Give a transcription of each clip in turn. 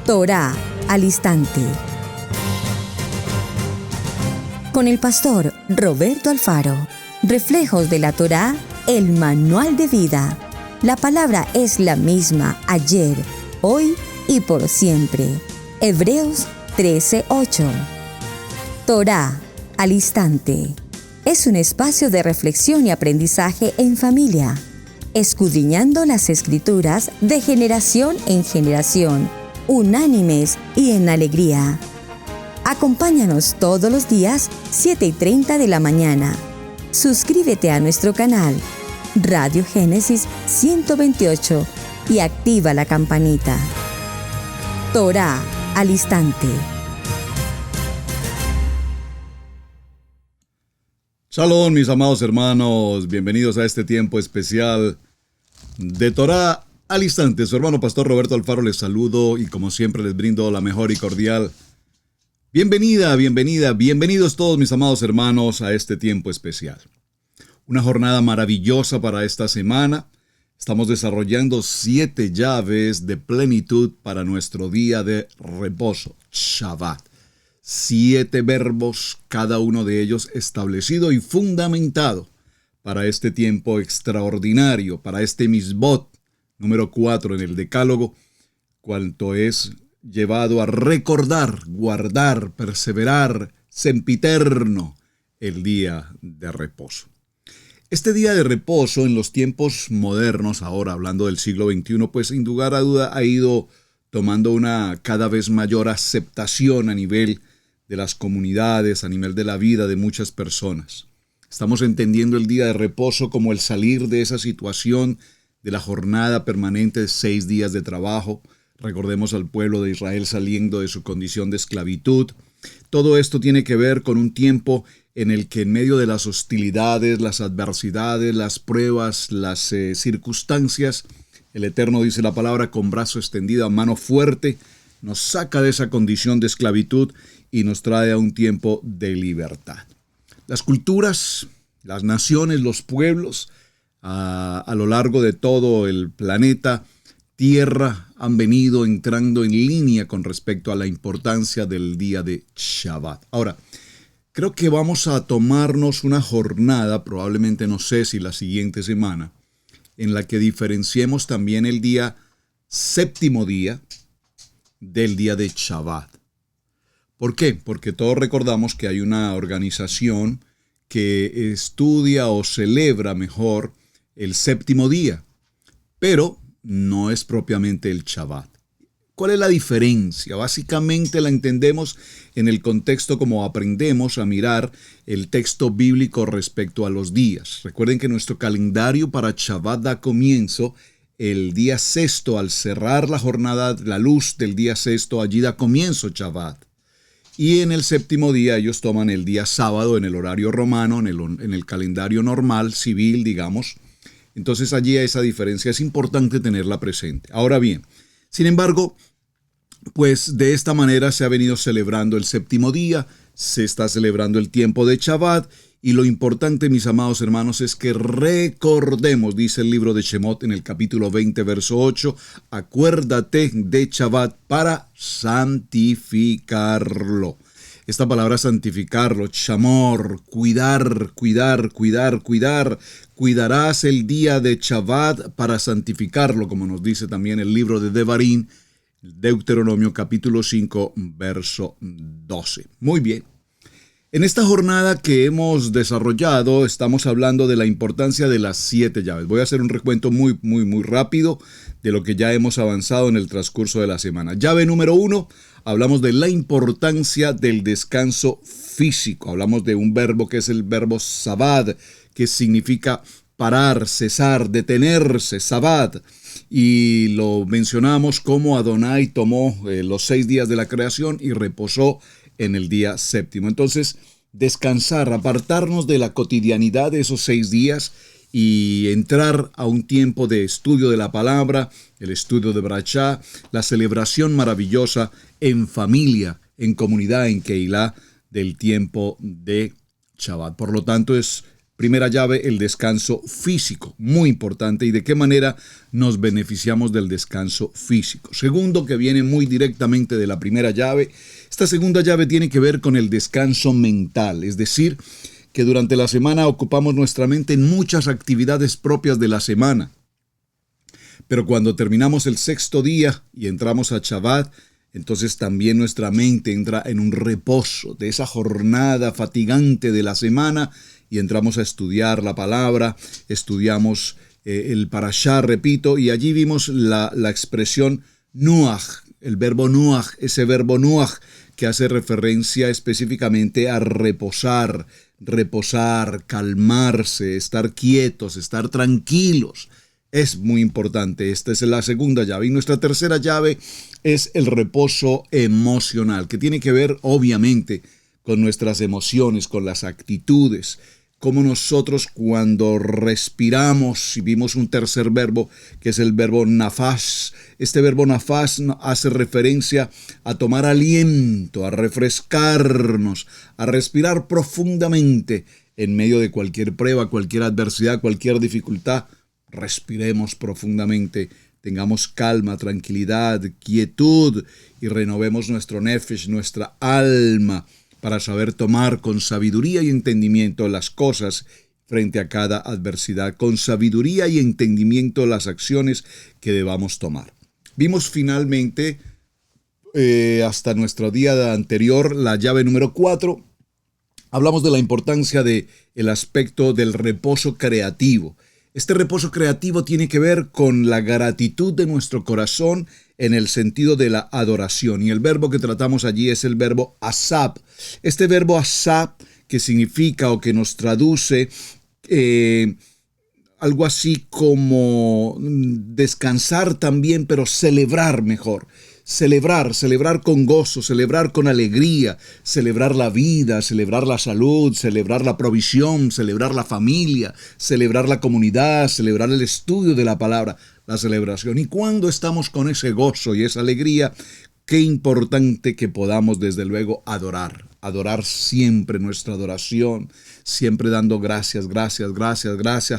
Torá al instante. Con el pastor Roberto Alfaro. Reflejos de la Torá, el manual de vida. La palabra es la misma ayer, hoy y por siempre. Hebreos 13:8. Torá al instante. Es un espacio de reflexión y aprendizaje en familia, escudriñando las Escrituras de generación en generación, unánimes y en alegría. Acompáñanos todos los días, 7:30 de la mañana. Suscríbete a nuestro canal, Radio Génesis 128, y activa la campanita. Torá al instante. Shalom, mis amados hermanos, bienvenidos a este tiempo especial de Torá al instante. Su hermano pastor Roberto Alfaro les saludo y como siempre les brindo la mejor y cordial bienvenidos todos mis amados hermanos a este tiempo especial. Una jornada maravillosa para esta semana. Estamos desarrollando 7 llaves de plenitud para nuestro día de reposo, Shabbat. 7 verbos, cada uno de ellos establecido y fundamentado para este tiempo extraordinario, para este misbot número 4 en el Decálogo, cuanto es llevado a recordar, guardar, perseverar, sempiterno el día de reposo. Este día de reposo en los tiempos modernos, ahora hablando del siglo XXI, pues sin lugar a duda ha ido tomando una cada vez mayor aceptación a nivel de las comunidades, a nivel de la vida de muchas personas. Estamos entendiendo el día de reposo como el salir de esa situación de la jornada permanente de 6 días de trabajo. Recordemos al pueblo de Israel saliendo de su condición de esclavitud. Todo esto tiene que ver con un tiempo en el que en medio de las hostilidades, las adversidades, las pruebas, las circunstancias, el Eterno, dice la palabra, con brazo extendido, mano fuerte, nos saca de esa condición de esclavitud y nos trae a un tiempo de libertad. Las culturas, las naciones, los pueblos, a lo largo de todo el planeta Tierra han venido entrando en línea con respecto a la importancia del día de Shabbat. Ahora, creo que vamos a tomarnos una jornada, probablemente no sé si la siguiente semana, en la que diferenciemos también el día séptimo día del día de Shabbat. ¿Por qué? Porque todos recordamos que hay una organización que estudia o celebra mejor el séptimo día, pero no es propiamente el Shabbat. ¿Cuál es la diferencia? Básicamente la entendemos en el contexto como aprendemos a mirar el texto bíblico respecto a los días. Recuerden que nuestro calendario para Shabbat da comienzo el día sexto. Al cerrar la jornada, la luz del día sexto, allí da comienzo Shabbat. Y en el séptimo día ellos toman el día sábado en el horario romano, en el calendario normal, civil, digamos. Entonces allí esa diferencia es importante tenerla presente. Ahora bien, sin embargo, pues de esta manera se ha venido celebrando el séptimo día, se está celebrando el tiempo de Shabbat, y lo importante, mis amados hermanos, es que recordemos, dice el libro de Shemot en el capítulo 20, verso 8, acuérdate de Shabbat para santificarlo. Esta palabra santificarlo, chamor, cuidar. Cuidarás el día de Shabbat para santificarlo, como nos dice también el libro de Devarim, Deuteronomio capítulo 5, verso 12. Muy bien. En esta jornada que hemos desarrollado, estamos hablando de la importancia de las 7 llaves. Voy a hacer un recuento muy rápido de lo que ya hemos avanzado en el transcurso de la semana. Llave número 1, hablamos de la importancia del descanso físico. Hablamos de un verbo que es el verbo sabad, que significa parar, cesar, detenerse, sabad. Y lo mencionamos como Adonai tomó los 6 días de la creación y reposó en el día séptimo. Entonces, descansar, apartarnos de la cotidianidad de esos 6 días y entrar a un tiempo de estudio de la palabra, el estudio de Brachá, la celebración maravillosa en familia, en comunidad, en Keilah, del tiempo de Shabbat. Por lo tanto, es Primera llave, el descanso físico, muy importante, y de qué manera nos beneficiamos del descanso físico. Segundo, que viene muy directamente de la primera llave, esta segunda llave tiene que ver con el descanso mental, es decir, que durante la semana ocupamos nuestra mente en muchas actividades propias de la semana. Pero cuando terminamos el sexto día y entramos a Shabbat, entonces también nuestra mente entra en un reposo de esa jornada fatigante de la semana y entramos a estudiar la palabra, estudiamos el parashá, repito, y allí vimos la expresión nuach, el verbo nuach, ese verbo nuach que hace referencia específicamente a reposar, calmarse, estar quietos, estar tranquilos. Es muy importante. Esta es la segunda llave. Y nuestra tercera llave es el reposo emocional, que tiene que ver, obviamente, con nuestras emociones, con las actitudes. Como nosotros cuando respiramos, y vimos un tercer verbo, que es el verbo nafas. Este verbo nafas hace referencia a tomar aliento, a refrescarnos, a respirar profundamente en medio de cualquier prueba, cualquier adversidad, cualquier dificultad. Respiremos profundamente, tengamos calma, tranquilidad, quietud y renovemos nuestro nefesh, nuestra alma, para saber tomar con sabiduría y entendimiento las cosas frente a cada adversidad, con sabiduría y entendimiento las acciones que debamos tomar. Vimos finalmente, hasta nuestro día anterior, la llave número 4. Hablamos de la importancia del aspecto del reposo creativo. Este reposo creativo tiene que ver con la gratitud de nuestro corazón en el sentido de la adoración. Y el verbo que tratamos allí es el verbo asap. Este verbo asap, que significa o que nos traduce algo así como descansar también, pero celebrar mejor. Celebrar con gozo, celebrar con alegría, celebrar la vida, celebrar la salud, celebrar la provisión, celebrar la familia, celebrar la comunidad, celebrar el estudio de la palabra, la celebración. Y cuando estamos con ese gozo y esa alegría, qué importante que podamos desde luego adorar siempre nuestra adoración, siempre dando gracias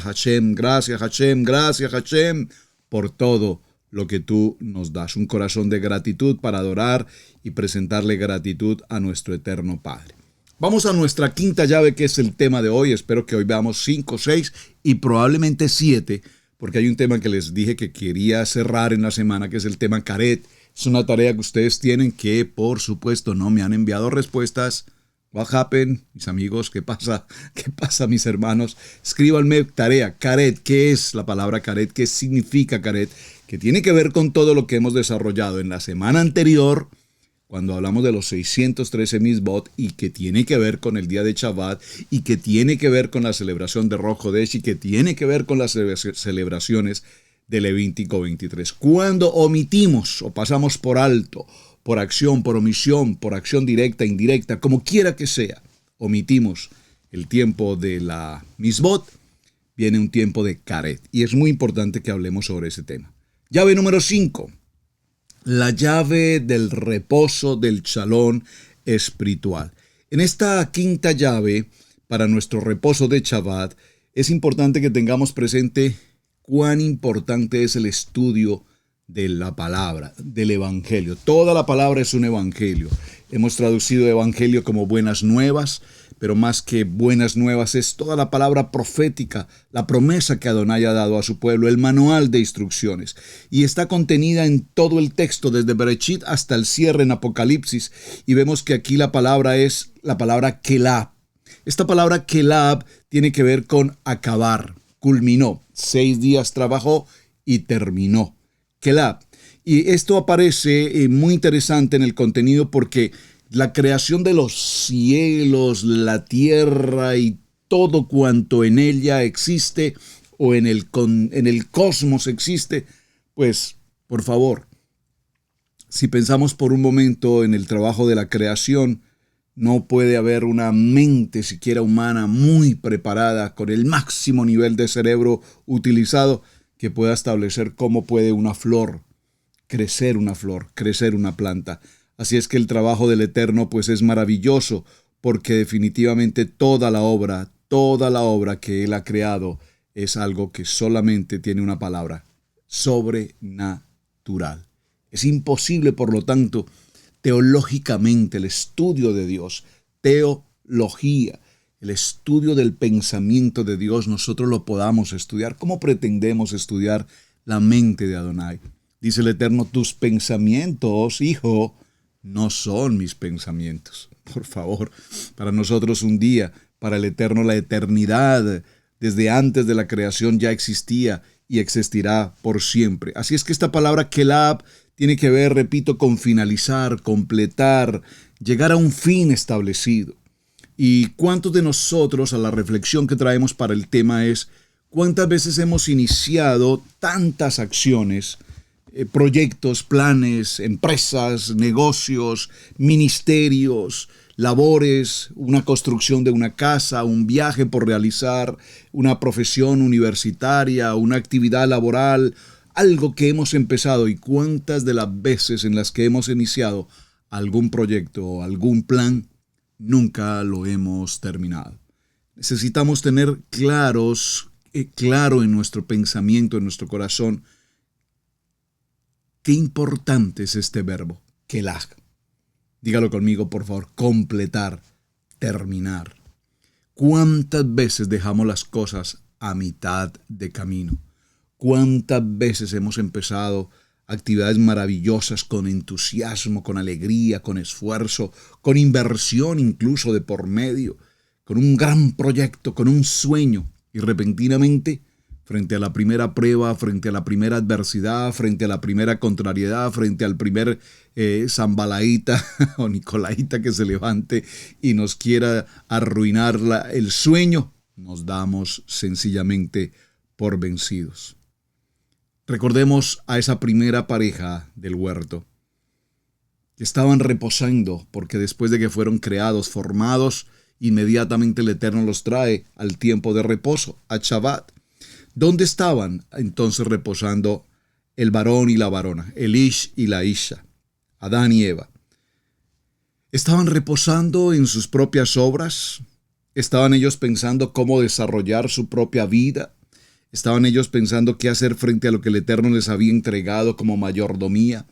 Hashem, gracias Hashem, por todo lo que tú nos das, un corazón de gratitud para adorar y presentarle gratitud a nuestro eterno Padre. Vamos a nuestra quinta llave, que es el tema de hoy. Espero que hoy veamos 5, 6 y probablemente 7, porque hay un tema que les dije que quería cerrar en la semana, que es el tema Karet. Es una tarea que ustedes tienen que, por supuesto, no me han enviado respuestas. What happened, mis amigos? ¿Qué pasa? ¿Qué pasa, mis hermanos? Escríbanme tarea, Karet. ¿Qué es la palabra Karet? ¿Qué significa Karet? Que tiene que ver con todo lo que hemos desarrollado en la semana anterior, cuando hablamos de los 613 Mitzvot, y que tiene que ver con el día de Shabbat, y que tiene que ver con la celebración de Rosh Chodesh, y que tiene que ver con las celebraciones de Levítico 23. Cuando omitimos o pasamos por alto, por acción, por omisión, por acción directa, indirecta, como quiera que sea, omitimos el tiempo de la Mitzvot, viene un tiempo de Karet. Y es muy importante que hablemos sobre ese tema. Llave número 5. La llave del reposo, del shalom espiritual. En esta quinta llave, para nuestro reposo de Shabbat, es importante que tengamos presente cuán importante es el estudio de la palabra, del evangelio. Toda la palabra es un evangelio. Hemos traducido evangelio como buenas nuevas, pero más que buenas nuevas es toda la palabra profética, la promesa que Adonai ha dado a su pueblo, el manual de instrucciones. Y está contenida en todo el texto, desde Bereshit hasta el cierre en Apocalipsis. Y vemos que aquí la palabra es la palabra kelab. Esta palabra kelab tiene que ver con acabar, culminó. 6 días trabajó y terminó. Kelab. Y esto aparece muy interesante en el contenido porque la creación de los cielos, la tierra y todo cuanto en ella existe o en el cosmos existe, pues, por favor, si pensamos por un momento en el trabajo de la creación, no puede haber una mente siquiera humana muy preparada con el máximo nivel de cerebro utilizado que pueda establecer cómo puede una flor, crecer una planta. Así es que el trabajo del Eterno pues es maravilloso, porque definitivamente toda la obra, toda la obra que Él ha creado es algo que solamente tiene una palabra: sobrenatural. Es imposible, por lo tanto, teológicamente, el estudio de Dios, teología, el estudio del pensamiento de Dios, nosotros lo podamos estudiar. ¿Cómo pretendemos estudiar la mente de Adonai? Dice el Eterno: tus pensamientos, hijo, no son mis pensamientos. Por favor, para nosotros un día, para el Eterno la eternidad, desde antes de la creación ya existía y existirá por siempre. Así es que esta palabra kelab tiene que ver, repito, con finalizar, completar, llegar a un fin establecido. ¿Y cuántos de nosotros, a la reflexión que traemos para el tema es: cuántas veces hemos iniciado tantas acciones, proyectos, planes, empresas, negocios, ministerios, labores, una construcción de una casa, un viaje por realizar, una profesión universitaria, una actividad laboral, algo que hemos empezado, y cuántas de las veces en las que hemos iniciado algún proyecto o algún plan, nunca lo hemos terminado? Necesitamos tener claro en nuestro pensamiento, en nuestro corazón, qué importante es este verbo, kelab. Dígalo conmigo, por favor: completar, terminar. ¿Cuántas veces dejamos las cosas a mitad de camino? ¿Cuántas veces hemos empezado actividades maravillosas con entusiasmo, con alegría, con esfuerzo, con inversión incluso de por medio, con un gran proyecto, con un sueño, y repentinamente, frente a la primera prueba, frente a la primera adversidad, frente a la primera contrariedad, frente al primer Zambalaíta o Nicolaíta que se levante y nos quiera arruinar el sueño, nos damos sencillamente por vencidos. Recordemos a esa primera pareja del huerto, que estaban reposando, porque después de que fueron creados, formados, inmediatamente el Eterno los trae al tiempo de reposo, a Shabbat. ¿Dónde estaban entonces reposando el varón y la varona, el Ish y la Isha, Adán y Eva? ¿Estaban reposando en sus propias obras? ¿Estaban ellos pensando cómo desarrollar su propia vida? ¿Estaban ellos pensando qué hacer frente a lo que el Eterno les había entregado como mayordomía?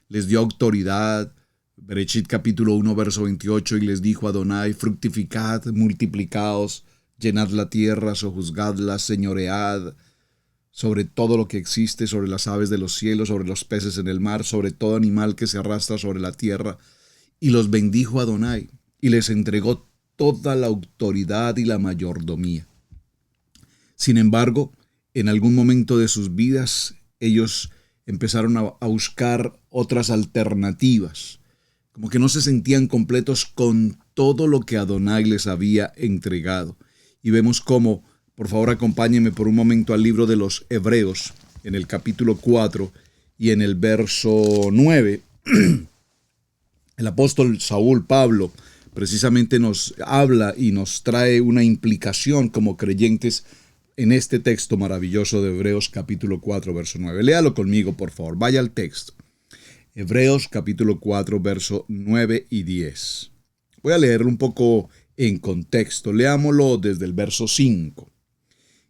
Les dio autoridad. Bereshit capítulo 1, verso 28, y les dijo Adonai: fructificad, multiplicaos, llenad la tierra, sojuzgadla, señoread sobre todo lo que existe, sobre las aves de los cielos, sobre los peces en el mar, sobre todo animal que se arrastra sobre la tierra. Y los bendijo Adonai, y les entregó toda la autoridad y la mayordomía. Sin embargo, en algún momento de sus vidas, ellos empezaron a buscar otras alternativas, como que no se sentían completos con todo lo que Adonai les había entregado. Y vemos cómo, por favor, acompáñenme por un momento al libro de los Hebreos, en el capítulo 4 y en el verso 9. El apóstol Saúl, Pablo, precisamente nos habla y nos trae una implicación como creyentes en este texto maravilloso de Hebreos capítulo 4, verso 9. Léalo conmigo, por favor. Vaya al texto. Hebreos capítulo 4, verso 9 y 10. Voy a leerlo un poco en contexto. Leámoslo desde el verso 5.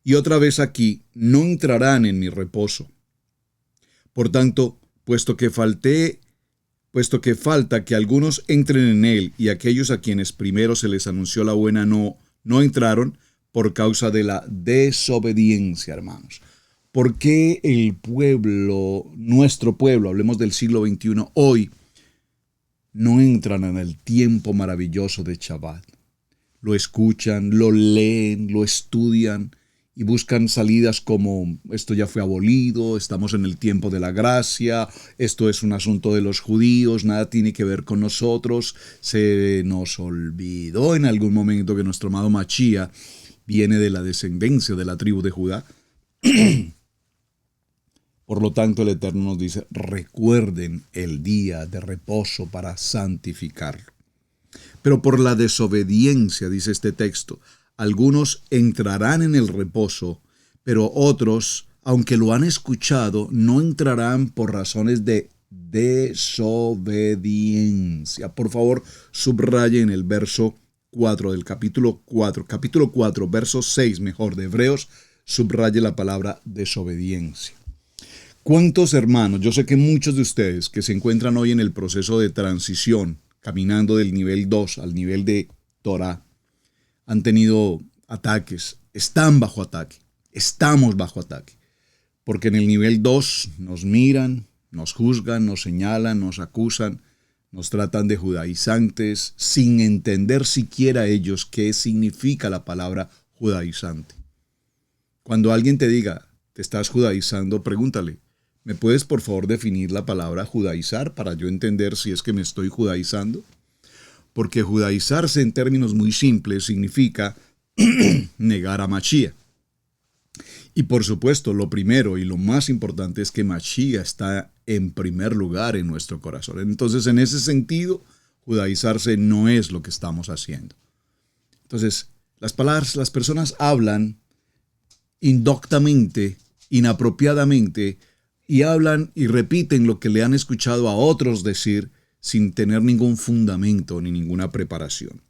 Y otra vez aquí: no entrarán en mi reposo. Por tanto, puesto que falta que algunos entren en él, y aquellos a quienes primero se les anunció la buena no entraron por causa de la desobediencia, hermanos. ¿Por qué el pueblo, nuestro pueblo, hablemos del siglo XXI, hoy, no entran en el tiempo maravilloso de Shabbat? Lo escuchan, lo leen, lo estudian y buscan salidas como: esto ya fue abolido, estamos en el tiempo de la gracia, esto es un asunto de los judíos, nada tiene que ver con nosotros, se nos olvidó en algún momento que nuestro amado Mashiach viene de la descendencia de la tribu de Judá. Por lo tanto, el Eterno nos dice: recuerden el día de reposo para santificarlo. Pero por la desobediencia, dice este texto, algunos entrarán en el reposo, pero otros, aunque lo han escuchado, no entrarán por razones de desobediencia. Por favor, subrayen el verso 4 del capítulo 4, verso 6 mejor de Hebreos, subraye la palabra desobediencia. ¿Cuántos hermanos? Yo sé que muchos de ustedes que se encuentran hoy en el proceso de transición, caminando del nivel 2 al nivel de Torah, han tenido ataques, están bajo ataque, estamos bajo ataque. Porque en el nivel 2 nos miran, nos juzgan, nos señalan, nos acusan, nos tratan de judaizantes, sin entender siquiera ellos qué significa la palabra judaizante. Cuando alguien te diga, te estás judaizando, pregúntale, ¿me puedes por favor definir la palabra judaizar para yo entender si es que me estoy judaizando? Porque judaizarse en términos muy simples significa negar a Mashiach. Y por supuesto, lo primero y lo más importante es que Mashiach está en primer lugar en nuestro corazón. Entonces, en ese sentido, judaizarse no es lo que estamos haciendo. Entonces, las personas hablan indoctamente, inapropiadamente, y hablan y repiten lo que le han escuchado a otros decir sin tener ningún fundamento ni ninguna preparación.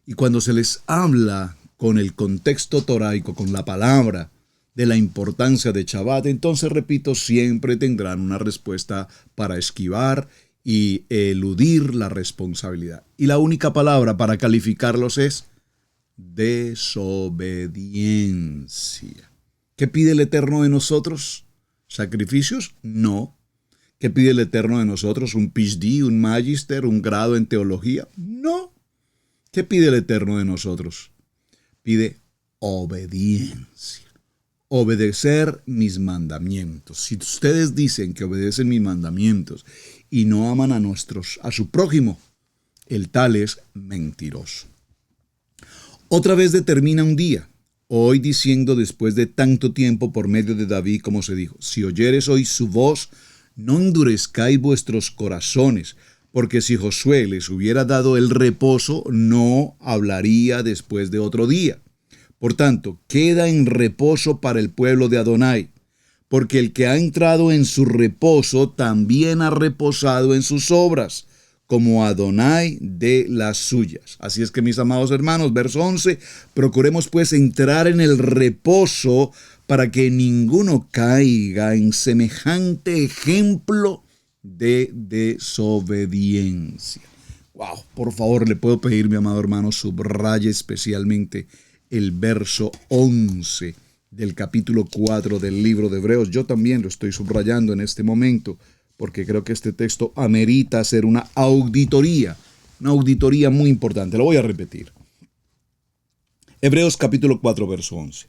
Y cuando se les habla con el contexto toraico, con la palabra de la importancia de Shabbat, entonces, repito, siempre tendrán una respuesta para esquivar y eludir la responsabilidad. Y la única palabra para calificarlos es desobediencia. ¿Qué pide el Eterno de nosotros? ¿Sacrificios? No. ¿Qué pide el Eterno de nosotros? ¿Un PhD, un Magister, un grado en teología? No. ¿Qué pide el Eterno de nosotros? Pide obediencia. Obedecer mis mandamientos. Si ustedes dicen que obedecen mis mandamientos y no aman a su prójimo, el tal es mentiroso. Otra vez determina un día, hoy diciendo después de tanto tiempo por medio de David, como se dijo, si oyeres hoy su voz, no endurezcáis vuestros corazones, porque si Josué les hubiera dado el reposo, no hablaría después de otro día. Por tanto, queda en reposo para el pueblo de Adonai, porque el que ha entrado en su reposo también ha reposado en sus obras, como Adonai de las suyas. Así es que, mis amados hermanos, verso 11, procuremos pues entrar en el reposo para que ninguno caiga en semejante ejemplo de desobediencia. Wow, por favor, le puedo pedir, mi amado hermano, subraye especialmente el verso 11 del capítulo 4 del libro de Hebreos. Yo también lo estoy subrayando en este momento porque creo que este texto amerita hacer una auditoría muy importante. Lo voy a repetir. Hebreos capítulo 4, verso 11.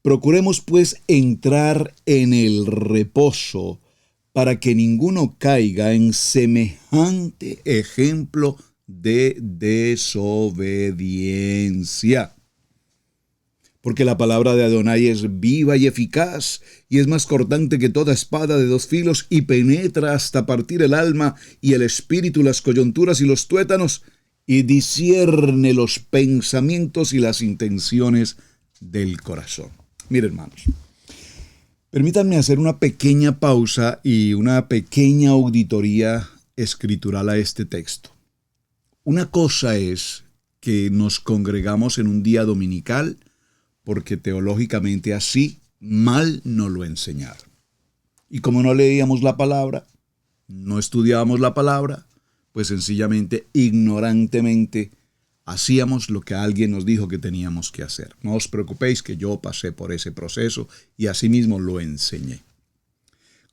Procuremos pues entrar en el reposo para que ninguno caiga en semejante ejemplo de desobediencia. Porque la palabra de Adonai es viva y eficaz, y es más cortante que toda espada de dos filos, y penetra hasta partir el alma y el espíritu, las coyunturas y los tuétanos, y discierne los pensamientos y las intenciones del corazón. Miren, hermanos, permítanme hacer una pequeña pausa y una pequeña auditoría escritural a este texto. Una cosa es que nos congregamos en un día dominical, porque teológicamente así mal nos lo enseñaron. Y como no leíamos la palabra, no estudiábamos la palabra, pues sencillamente, ignorantemente, hacíamos lo que alguien nos dijo que teníamos que hacer. No os preocupéis que yo pasé por ese proceso y asimismo lo enseñé.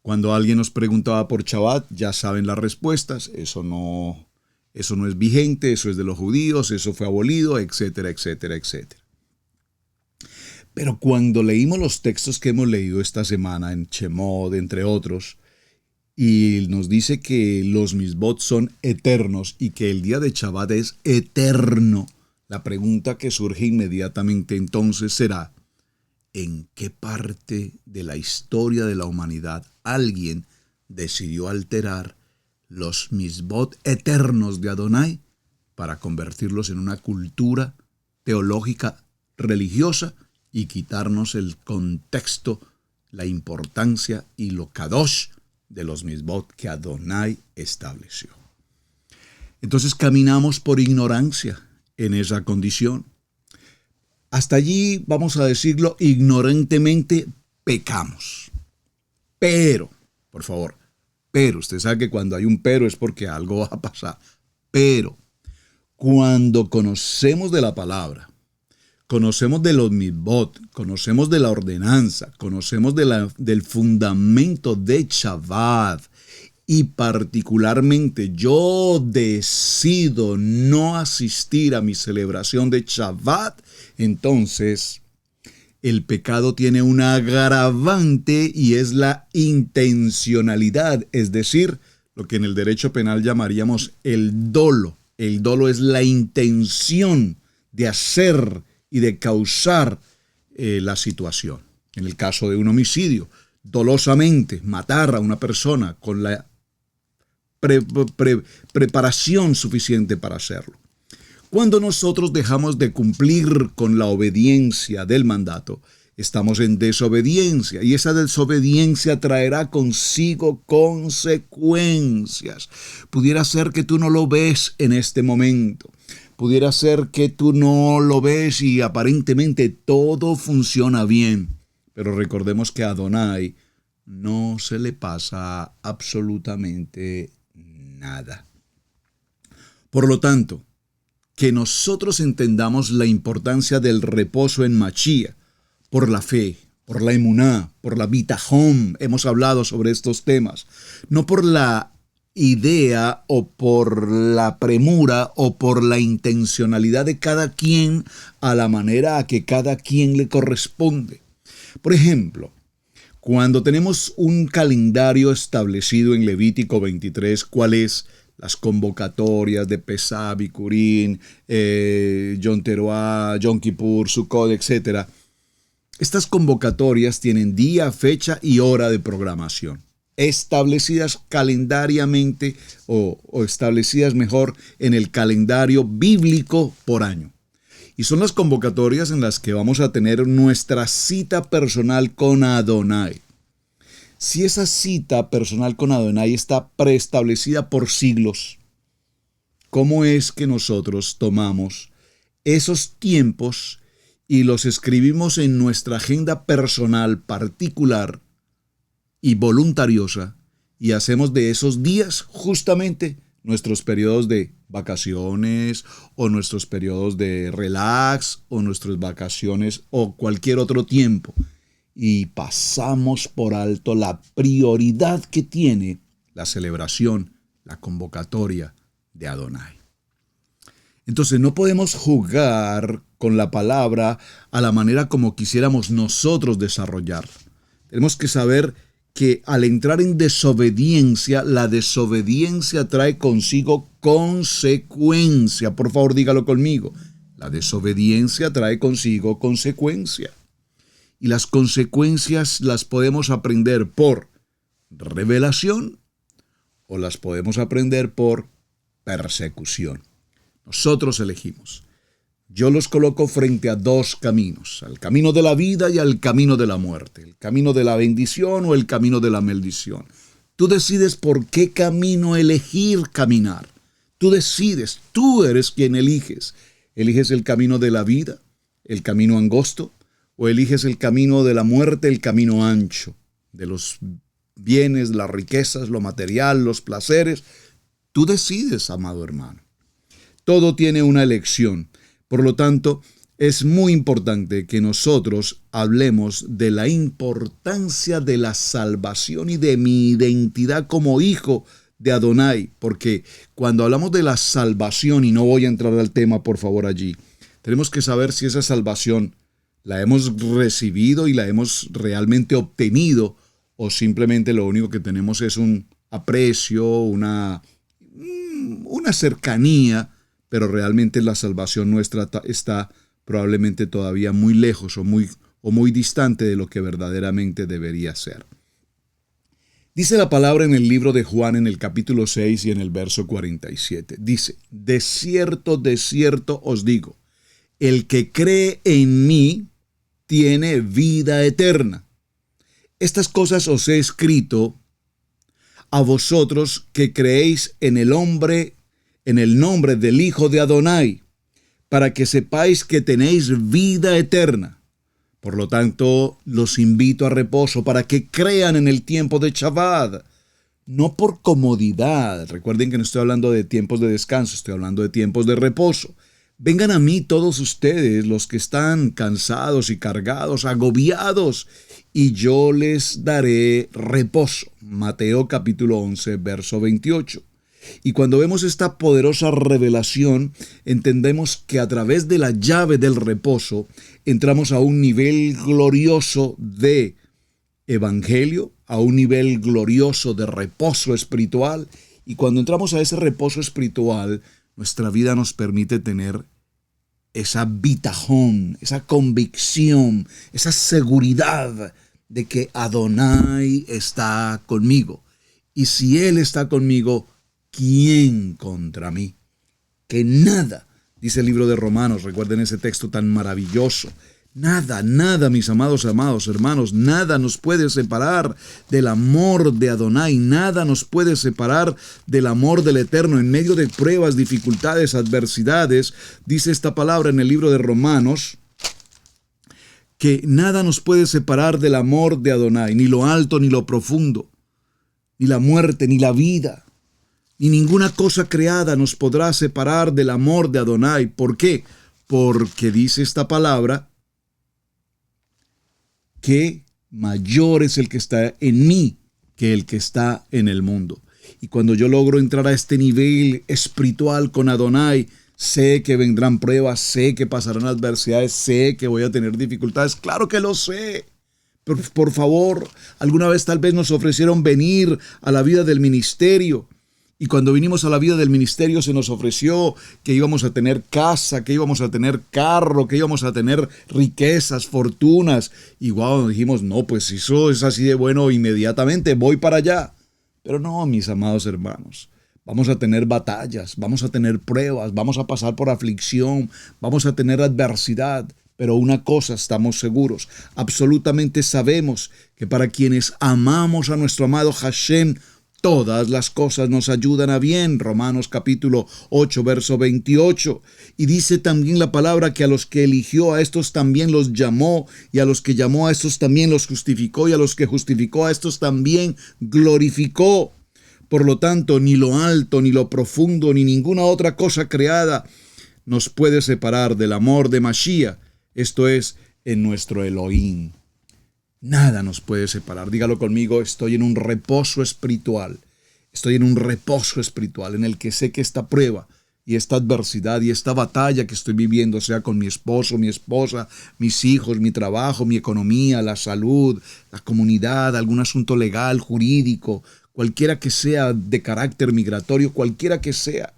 Cuando alguien nos preguntaba por Shabbat, ya saben las respuestas, eso no es vigente, eso es de los judíos, eso fue abolido, etcétera, etcétera, etcétera. Pero cuando leímos los textos que hemos leído esta semana en Shemot, entre otros, y nos dice que los misbot son eternos y que el día de Shabbat es eterno, la pregunta que surge inmediatamente entonces será, ¿en qué parte de la historia de la humanidad alguien decidió alterar los misbot eternos de Adonai para convertirlos en una cultura teológica religiosa y quitarnos el contexto, la importancia y lo kadosh de los misbot que Adonai estableció? Entonces caminamos por ignorancia en esa condición. Hasta allí, vamos a decirlo, ignorantemente pecamos. Pero, por favor, pero, usted sabe que cuando hay un pero es porque algo va a pasar. Pero, cuando conocemos de la palabra, conocemos de los mitzvot, conocemos de la ordenanza, conocemos del fundamento de Shabbat, y particularmente yo decido no asistir a mi celebración de Shabbat, entonces el pecado tiene un agravante y es la intencionalidad, es decir, lo que en el derecho penal llamaríamos el dolo. El dolo es la intención de hacer y de causar la situación. En el caso de un homicidio, dolosamente matar a una persona con la preparación suficiente para hacerlo. Cuando nosotros dejamos de cumplir con la obediencia del mandato, estamos en desobediencia y esa desobediencia traerá consigo consecuencias. Pudiera ser que tú no lo ves en este momento. Pudiera ser que tú no lo ves y aparentemente todo funciona bien. Pero recordemos que a Adonai no se le pasa absolutamente nada. Por lo tanto, que nosotros entendamos la importancia del reposo en Mashiach, por la fe, por la emuná, por la bitajón, hemos hablado sobre estos temas, no por la idea o por la premura o por la intencionalidad de cada quien a la manera a que cada quien le corresponde. Por ejemplo, cuando tenemos un calendario establecido en Levítico 23, ¿cuál es? Las convocatorias de Pesá, Bikurín, Yom Teruah, Yom Kippur, Sukkot, etc. Estas convocatorias tienen día, fecha y hora de programación, establecidas calendariamente o establecidas mejor en el calendario bíblico por año. Y son las convocatorias en las que vamos a tener nuestra cita personal con Adonai. Si esa cita personal con Adonai está preestablecida por siglos, ¿cómo es que nosotros tomamos esos tiempos y los escribimos en nuestra agenda personal particular y voluntariosa y hacemos de esos días justamente nuestros periodos de vacaciones o nuestros periodos de relax o nuestras vacaciones o cualquier otro tiempo? Y pasamos por alto la prioridad que tiene la celebración, la convocatoria de Adonai. Entonces no podemos jugar con la palabra a la manera como quisiéramos nosotros desarrollarla. Tenemos que saber que al entrar en desobediencia, la desobediencia trae consigo consecuencia. Por favor, dígalo conmigo. La desobediencia trae consigo consecuencia. Y las consecuencias las podemos aprender por revelación o las podemos aprender por persecución. Nosotros elegimos. Yo los coloco frente a dos caminos, al camino de la vida y al camino de la muerte, el camino de la bendición o el camino de la maldición. Tú decides por qué camino elegir caminar. Tú decides, tú eres quien eliges. ¿Eliges el camino de la vida, el camino angosto, o eliges el camino de la muerte, el camino ancho, de los bienes, las riquezas, lo material, los placeres? Tú decides, amado hermano. Todo tiene una elección. Por lo tanto, es muy importante que nosotros hablemos de la importancia de la salvación y de mi identidad como hijo de Adonai, porque cuando hablamos de la salvación, y no voy a entrar al tema por favor allí, tenemos que saber si esa salvación la hemos recibido y la hemos realmente obtenido, o simplemente lo único que tenemos es un aprecio, una cercanía, pero realmente la salvación nuestra está probablemente todavía muy lejos o muy distante de lo que verdaderamente debería ser. Dice la palabra en el libro de Juan en el capítulo 6 y en el verso 47. Dice, de cierto os digo, el que cree en mí tiene vida eterna. Estas cosas os he escrito a vosotros que creéis en el nombre del Hijo de Adonai, para que sepáis que tenéis vida eterna. Por lo tanto, los invito a reposo para que crean en el tiempo de Shabbat, no por comodidad. Recuerden que no estoy hablando de tiempos de descanso, estoy hablando de tiempos de reposo. Vengan a mí todos ustedes, los que están cansados y cargados, agobiados, y yo les daré reposo. Mateo capítulo 11, verso 28. Y cuando vemos esta poderosa revelación, entendemos que a través de la llave del reposo, entramos a un nivel glorioso de evangelio, a un nivel glorioso de reposo espiritual. Y cuando entramos a ese reposo espiritual, nuestra vida nos permite tener esa bitajón, esa convicción, esa seguridad de que Adonai está conmigo. Y si Él está conmigo, ¿quién contra mí? Que nada, dice el libro de Romanos, recuerden ese texto tan maravilloso. Nada, mis amados hermanos, nada nos puede separar del amor de Adonai, nada nos puede separar del amor del Eterno en medio de pruebas, dificultades, adversidades. Dice esta palabra en el libro de Romanos, que nada nos puede separar del amor de Adonai, ni lo alto, ni lo profundo, ni la muerte, ni la vida, ni ninguna cosa creada nos podrá separar del amor de Adonai. ¿Por qué? Porque dice esta palabra, que mayor es el que está en mí que el que está en el mundo. Y cuando yo logro entrar a este nivel espiritual con Adonai, sé que vendrán pruebas, sé que pasarán adversidades, sé que voy a tener dificultades. Claro que lo sé. Pero por favor, alguna vez tal vez nos ofrecieron venir a la vida del ministerio. Y cuando vinimos a la vida del ministerio se nos ofreció que íbamos a tener casa, que íbamos a tener carro, que íbamos a tener riquezas, fortunas. Y wow, dijimos, no, pues eso es así de bueno, inmediatamente voy para allá. Pero no, mis amados hermanos, vamos a tener batallas, vamos a tener pruebas, vamos a pasar por aflicción, vamos a tener adversidad. Pero una cosa estamos seguros, absolutamente sabemos que para quienes amamos a nuestro amado Hashem, todas las cosas nos ayudan a bien. Romanos capítulo 8, verso 28. Y dice también la palabra que a los que eligió a estos también los llamó, y a los que llamó a estos también los justificó, y a los que justificó a estos también glorificó. Por lo tanto, ni lo alto, ni lo profundo, ni ninguna otra cosa creada nos puede separar del amor de Mashiach, esto es, en nuestro Elohim. Nada nos puede separar. Dígalo conmigo, estoy en un reposo espiritual. Estoy en un reposo espiritual en el que sé que esta prueba y esta adversidad y esta batalla que estoy viviendo, sea con mi esposo, mi esposa, mis hijos, mi trabajo, mi economía, la salud, la comunidad, algún asunto legal, jurídico, cualquiera que sea de carácter migratorio, cualquiera que sea,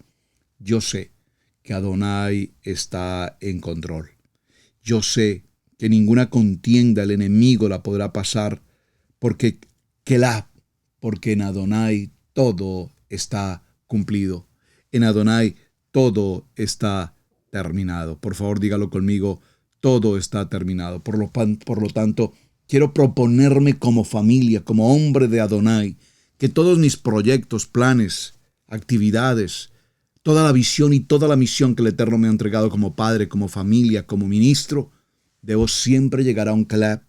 yo sé que Adonai está en control. Yo sé que ninguna contienda el enemigo la podrá pasar, porque en Adonai todo está cumplido. En Adonai todo está terminado. Por favor, dígalo conmigo, todo está terminado. Por lo tanto, quiero proponerme como familia, como hombre de Adonai, que todos mis proyectos, planes, actividades, toda la visión y toda la misión que el Eterno me ha entregado como padre, como familia, como ministro, debo siempre llegar a un calab,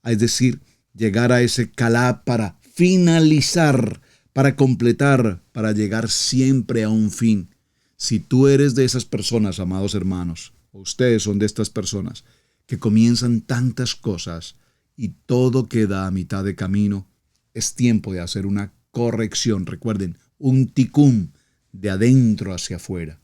es decir, llegar a ese calab para finalizar, para completar, para llegar siempre a un fin. Si tú eres de esas personas, amados hermanos, o ustedes son de estas personas que comienzan tantas cosas y todo queda a mitad de camino, es tiempo de hacer una corrección. Recuerden, un tikkun de adentro hacia afuera.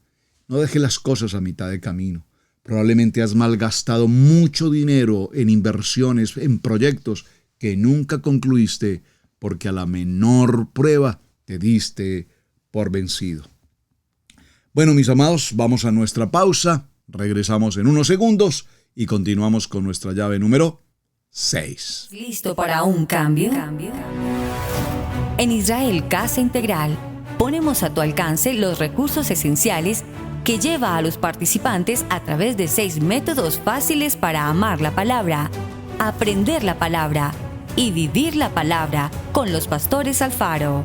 No deje las cosas a mitad de camino. Probablemente has malgastado mucho dinero en inversiones, en proyectos que nunca concluiste porque a la menor prueba te diste por vencido. Bueno, mis amados, vamos a nuestra pausa. Regresamos en unos segundos y continuamos con nuestra llave número 6. ¿Listo para un cambio? En Israel Casa Integral ponemos a tu alcance los recursos esenciales que lleva a los participantes a través de 6 métodos fáciles para amar la palabra, aprender la palabra y vivir la palabra con los pastores Alfaro.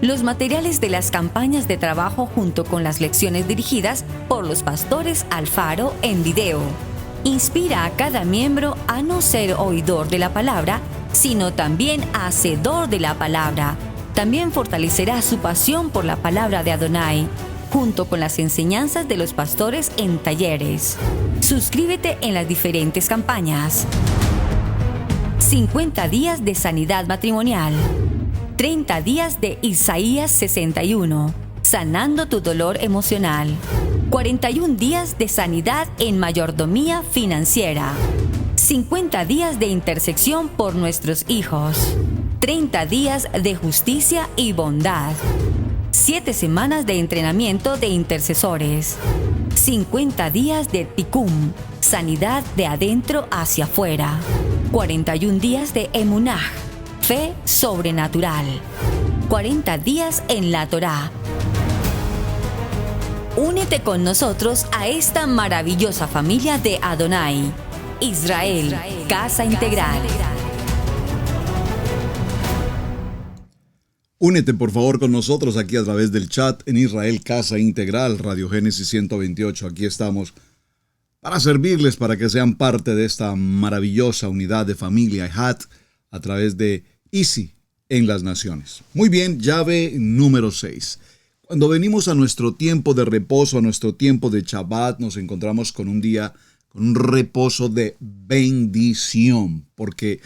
los materiales de las campañas de trabajo junto con las lecciones dirigidas por los pastores Alfaro en video. Inspira a cada miembro a no ser oidor de la palabra, sino también hacedor de la palabra. También fortalecerá su pasión por la palabra de Adonai, junto con las enseñanzas de los pastores en talleres. Suscríbete en las diferentes campañas. 50 días de sanidad matrimonial. 30 días de Isaías 61, sanando tu dolor emocional. 41 días de sanidad en mayordomía financiera. 50 días de intersección por nuestros hijos. 30 días de justicia y bondad. 7 semanas de entrenamiento de intercesores. 50 días de Tikkun, sanidad de adentro hacia afuera. 41 días de Emunah, fe sobrenatural. 40 días en la Torá. Únete con nosotros a esta maravillosa familia de Adonai, Israel, Casa Integral. Únete por favor con nosotros aquí a través del chat en Israel Casa Integral, Radio Génesis 128. Aquí estamos para servirles, para que sean parte de esta maravillosa unidad de familia EHAT a través de Easy en las Naciones. Muy bien, llave número 6. Cuando venimos a nuestro tiempo de reposo, a nuestro tiempo de Shabbat, nos encontramos con un día, con un reposo de bendición, porque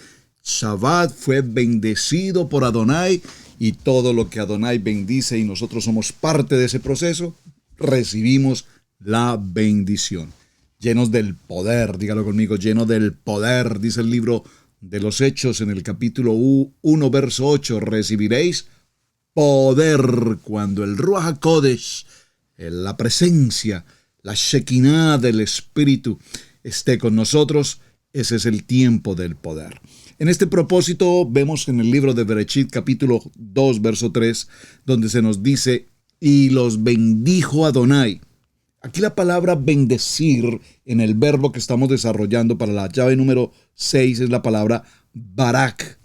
Shabbat fue bendecido por Adonai y todo lo que Adonai bendice y nosotros somos parte de ese proceso, recibimos la bendición. Llenos del poder, dígalo conmigo, lleno del poder, dice el libro de los Hechos en el capítulo 1, verso 8, recibiréis poder cuando el Ruach HaKodesh, la presencia, la Shekinah del Espíritu esté con nosotros. Ese es el tiempo del poder. En este propósito vemos en el libro de Bereshit capítulo 2 verso 3 donde se nos dice, y los bendijo Adonai. Aquí la palabra bendecir en el verbo que estamos desarrollando para la llave número 6 es la palabra barak.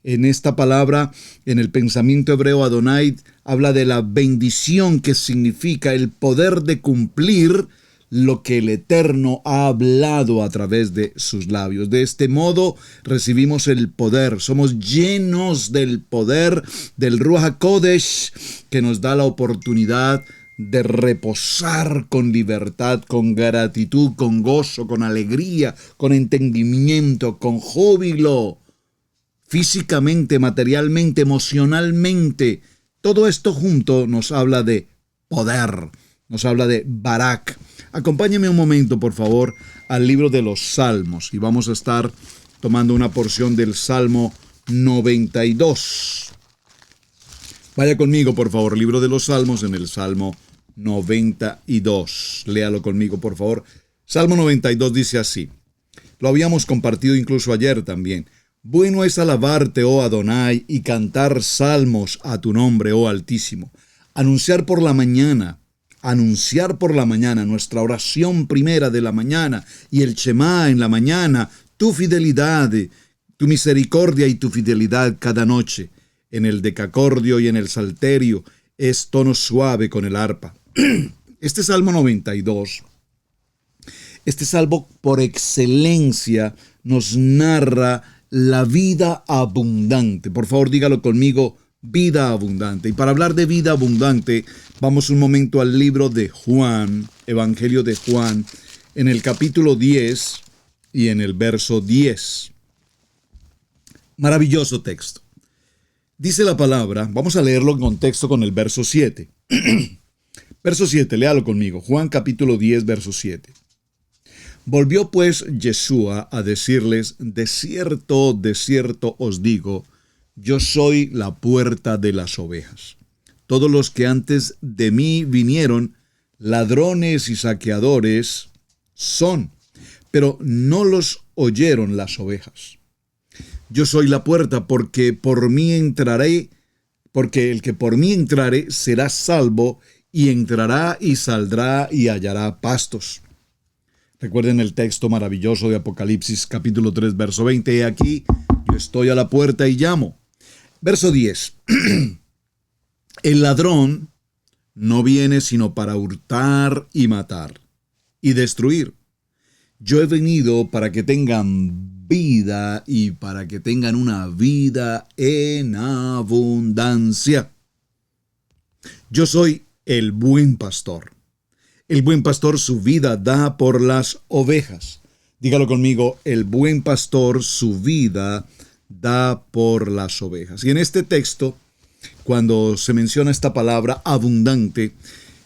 En esta palabra, en el pensamiento hebreo, Adonai habla de la bendición que significa el poder de cumplir lo que el Eterno ha hablado a través de sus labios. De este modo recibimos el poder. Somos llenos del poder del Ruach HaKodesh que nos da la oportunidad de reposar con libertad, con gratitud, con gozo, con alegría, con entendimiento, con júbilo. Físicamente, materialmente, emocionalmente, todo esto junto nos habla de poder, nos habla de barak. Acompáñeme un momento, por favor, al libro de los Salmos y vamos a estar tomando una porción del Salmo 92. Vaya conmigo, por favor, libro de los Salmos en el Salmo 92. Léalo conmigo, por favor. Salmo 92 dice así. Lo habíamos compartido incluso ayer también. Bueno es alabarte, oh Adonai, y cantar salmos a tu nombre, oh Altísimo. Anunciar por la mañana, nuestra oración primera de la mañana y el Shema en la mañana, tu fidelidad, tu misericordia y tu fidelidad cada noche. En el decacordio y en el salterio es tono suave con el arpa. Este Salmo 92, este salmo por excelencia nos narra la vida abundante. Por favor, dígalo conmigo, vida abundante. Y para hablar de vida abundante, vamos un momento al libro de Juan, Evangelio de Juan, en el capítulo 10 y en el verso 10. Maravilloso texto. Dice la palabra, vamos a leerlo en contexto con el verso 7. Verso 7, léalo conmigo. Juan capítulo 10, verso 7. Volvió pues Yeshua a decirles, de cierto os digo, yo soy la puerta de las ovejas. Todos los que antes de mí vinieron, ladrones y saqueadores son, pero no los oyeron las ovejas. Yo soy la puerta, porque el que por mí entrare será salvo, y entrará y saldrá y hallará pastos. Recuerden el texto maravilloso de Apocalipsis capítulo 3, verso 20. He aquí, yo estoy a la puerta y llamo. Verso 10. El ladrón no viene sino para hurtar y matar y destruir. Yo he venido para que tengan vida y para que tengan una vida en abundancia. Yo soy el buen pastor. El buen pastor su vida da por las ovejas. Dígalo conmigo, el buen pastor su vida da por las ovejas. Y en este texto, cuando se menciona esta palabra abundante,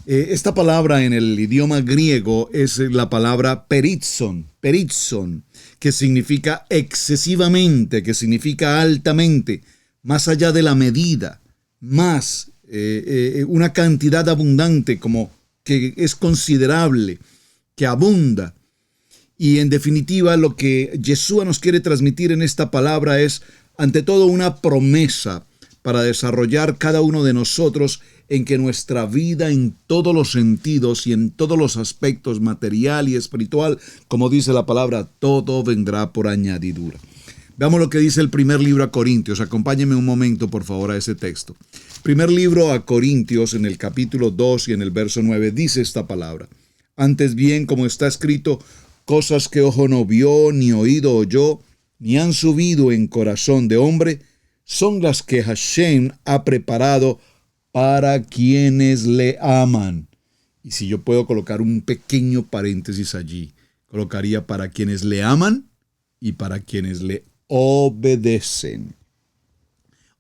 esta palabra en el idioma griego es la palabra perizon, que significa excesivamente, que significa altamente, más allá de la medida, más una cantidad abundante, como que es considerable, que abunda. Y en definitiva, lo que Yeshua nos quiere transmitir en esta palabra es, ante todo, una promesa para desarrollar cada uno de nosotros en que nuestra vida en todos los sentidos y en todos los aspectos material y espiritual, como dice la palabra, todo vendrá por añadidura. Veamos lo que dice el primer libro a Corintios. Acompáñenme un momento, por favor, a ese texto. Primer libro a Corintios, en el capítulo 2 y en el verso 9, dice esta palabra. Antes bien, como está escrito, cosas que ojo no vio, ni oído oyó, ni han subido en corazón de hombre, son las que Hashem ha preparado para quienes le aman. Y si yo puedo colocar un pequeño paréntesis allí, colocaría para quienes le aman y para quienes le obedecen.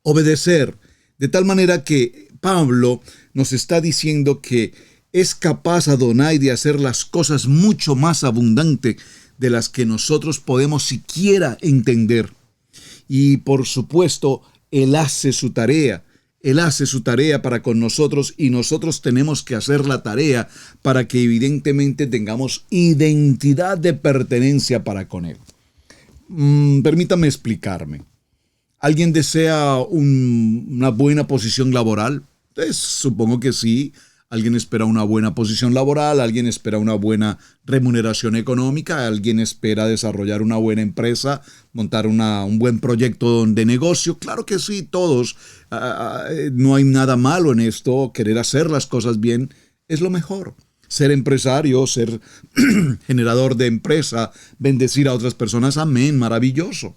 Obedecer, de tal manera que Pablo nos está diciendo que es capaz Adonai de hacer las cosas mucho más abundante de las que nosotros podemos siquiera entender. Y por supuesto, Él hace su tarea. Él hace su tarea para con nosotros y nosotros tenemos que hacer la tarea para que evidentemente tengamos identidad de pertenencia para con Él. Permítame explicarme. ¿Alguien desea una buena posición laboral? Pues, supongo que sí. Alguien espera una buena posición laboral, alguien espera una buena remuneración económica, alguien espera desarrollar una buena empresa, montar un buen proyecto de negocio. Claro que sí, todos. No hay nada malo en esto. Querer hacer las cosas bien es lo mejor. Ser empresario, ser generador de empresa, bendecir a otras personas, amén, maravilloso.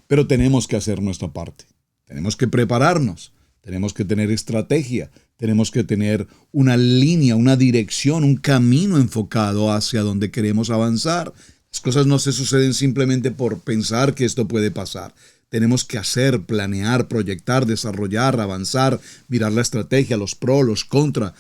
Pero tenemos que hacer nuestra parte. Tenemos que prepararnos. Tenemos que tener estrategia, tenemos que tener una línea, una dirección, un camino enfocado hacia donde queremos avanzar. Las cosas no se suceden simplemente por pensar que esto puede pasar. Tenemos que hacer, planear, proyectar, desarrollar, avanzar, mirar la estrategia, los pros, los contras,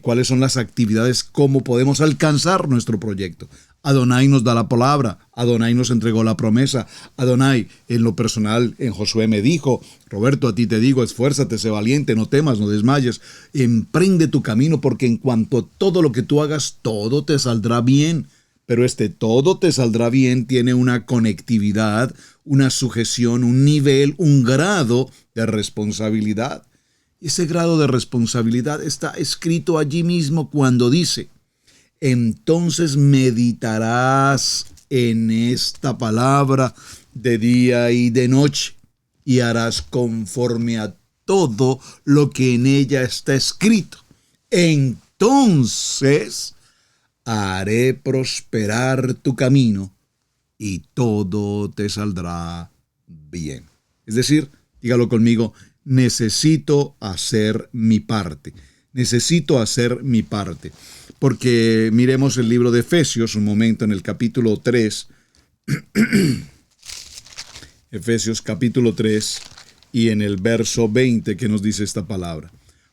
cuáles son las actividades, cómo podemos alcanzar nuestro proyecto. Adonai nos da la palabra, Adonai nos entregó la promesa. Adonai, en lo personal, en Josué me dijo, Roberto, a ti te digo, esfuérzate, sé valiente, no temas, no desmayes, emprende tu camino, porque en cuanto a todo lo que tú hagas, todo te saldrá bien. Pero este todo te saldrá bien tiene una conectividad, una sujeción, un nivel, un grado de responsabilidad. Ese grado de responsabilidad está escrito allí mismo cuando dice, entonces meditarás en esta palabra de día y de noche, y harás conforme a todo lo que en ella está escrito. Entonces haré prosperar tu camino y todo te saldrá bien. Es decir, dígalo conmigo, necesito hacer mi parte. Necesito hacer mi parte. Porque miremos el libro de Efesios un momento en el capítulo 3. Efesios capítulo 3 y en el verso 20 que nos dice esta palabra.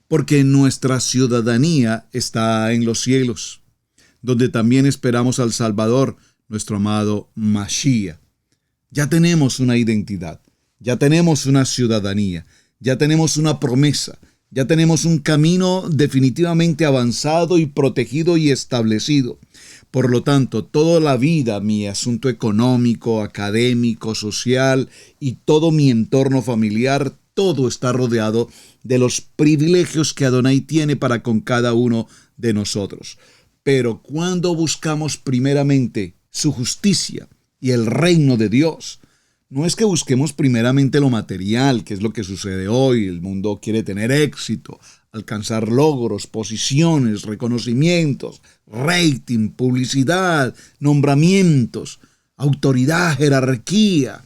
Porque nuestra ciudadanía está en los cielos, donde también esperamos al Salvador, nuestro amado Mashiach. Ya tenemos una identidad, ya tenemos una ciudadanía, ya tenemos una promesa, ya tenemos un camino definitivamente avanzado y protegido y establecido. Por lo tanto, toda la vida, mi asunto económico, académico, social y todo mi entorno familiar, todo está rodeado de los privilegios que Adonai tiene para con cada uno de nosotros. Pero cuando buscamos primeramente su justicia y el reino de Dios, no es que busquemos primeramente lo material, que es lo que sucede hoy. El mundo quiere tener éxito, alcanzar logros, posiciones, reconocimientos, rating, publicidad, nombramientos, autoridad, jerarquía,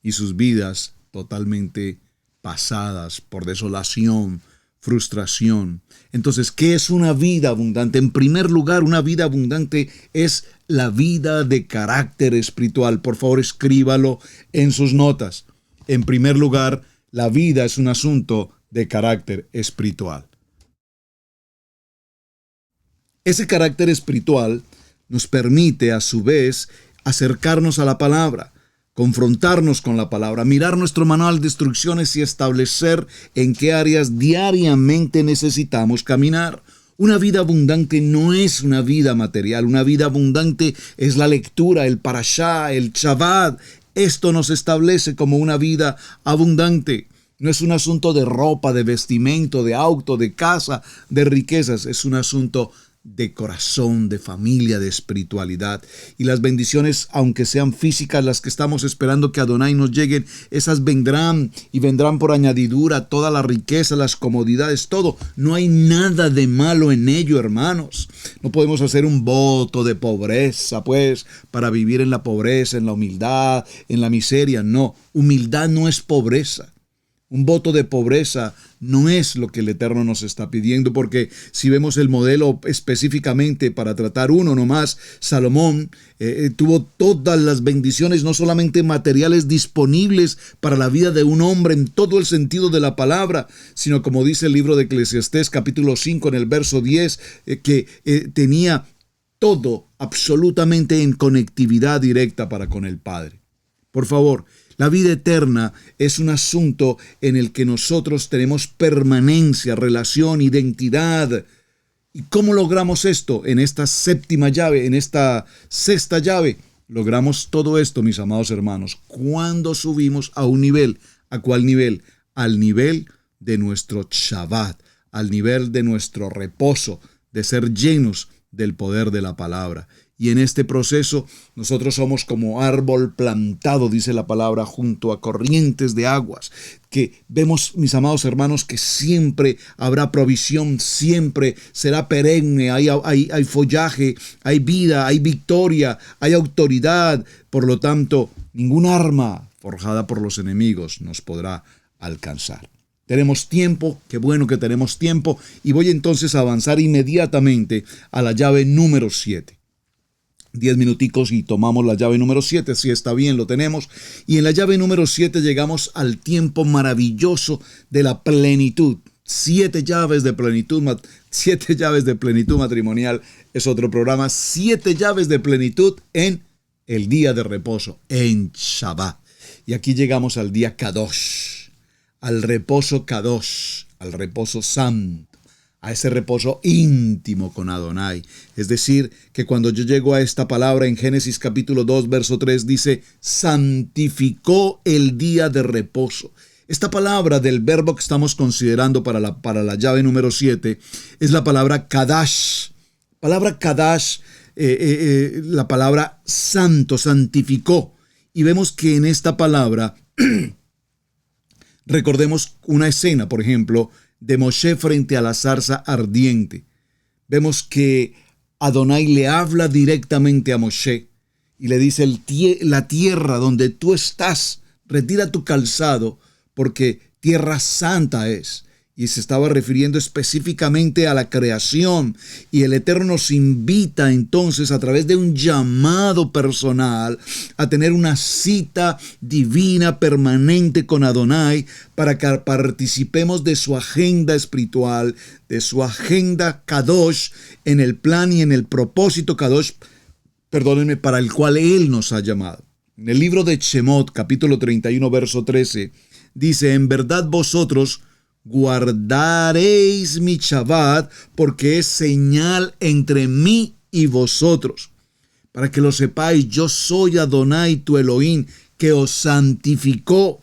y sus vidas totalmente pasadas por desolación, frustración. Entonces, ¿qué es una vida abundante? En primer lugar, una vida abundante es la vida de carácter espiritual. Por favor, escríbalo en sus notas. En primer lugar, la vida es un asunto de carácter espiritual. Ese carácter espiritual nos permite, a su vez, acercarnos a la palabra, confrontarnos con la palabra, mirar nuestro manual de instrucciones y establecer en qué áreas diariamente necesitamos caminar. Una vida abundante no es una vida material. Una vida abundante es la lectura, el parashá, el Shabbat. Esto nos establece como una vida abundante. No es un asunto de ropa, de vestimento, de auto, de casa, de riquezas. Es un asunto de corazón, de familia, de espiritualidad. Y las bendiciones, aunque sean físicas, las que estamos esperando que Adonai nos lleguen, esas vendrán y vendrán por añadidura, toda la riqueza, las comodidades, todo. No hay nada de malo en ello, hermanos. No podemos hacer un voto de pobreza, pues, para vivir en la pobreza, en la humildad, en la miseria. No, humildad no es pobreza. Un voto de pobreza no es lo que el Eterno nos está pidiendo, porque si vemos el modelo específicamente para tratar uno nomás, Salomón tuvo todas las bendiciones, no solamente materiales, disponibles para la vida de un hombre en todo el sentido de la palabra, sino como dice el libro de Eclesiastés capítulo 5 en el verso 10, que tenía todo absolutamente en conectividad directa para con el Padre. Por favor, la vida eterna es un asunto en el que nosotros tenemos permanencia, relación, identidad. ¿Y cómo logramos esto? En esta séptima llave, en esta sexta llave, logramos todo esto, mis amados hermanos, cuando subimos a un nivel. ¿A cuál nivel? Al nivel de nuestro Shabbat, al nivel de nuestro reposo, de ser llenos del poder de la palabra. Y en este proceso nosotros somos como árbol plantado, dice la palabra, junto a corrientes de aguas, que vemos, mis amados hermanos, que siempre habrá provisión, siempre será perenne, hay follaje, hay vida, hay victoria, hay autoridad. Por lo tanto, ningún arma forjada por los enemigos nos podrá alcanzar. Tenemos tiempo, qué bueno que tenemos tiempo, y voy entonces a avanzar inmediatamente a la llave número 7. 10 minuticos y tomamos la llave número 7, si está bien, lo tenemos. Y en la llave número 7 llegamos al tiempo maravilloso de la plenitud. 7 llaves de plenitud matrimonial es otro programa. 7 llaves de plenitud en el día de reposo, en Shabbat. Y aquí llegamos al día Kadosh, al reposo Kadosh, al reposo santo, a ese reposo íntimo con Adonai. Es decir, que cuando yo llego a esta palabra en Génesis capítulo 2, verso 3, dice, santificó el día de reposo. Esta palabra del verbo que estamos considerando para la llave número 7 es la palabra Kadash. Palabra Kadash, la palabra santo, santificó. Y vemos que en esta palabra, recordemos una escena, por ejemplo, de Moshe frente a la zarza ardiente. Vemos que Adonai le habla directamente a Moshe y le dice, la tierra donde tú estás, retira tu calzado porque tierra santa es. Y se estaba refiriendo específicamente a la creación. Y el Eterno nos invita entonces a través de un llamado personal a tener una cita divina permanente con Adonai para que participemos de su agenda espiritual, de su agenda Kadosh, en el plan y en el propósito Kadosh, para el cual Él nos ha llamado. En el libro de Shemot, capítulo 31, verso 13, dice, en verdad vosotros guardaréis mi Shabbat, porque es señal entre mí y vosotros. Para que lo sepáis, yo soy Adonai tu Elohim, que os santificó.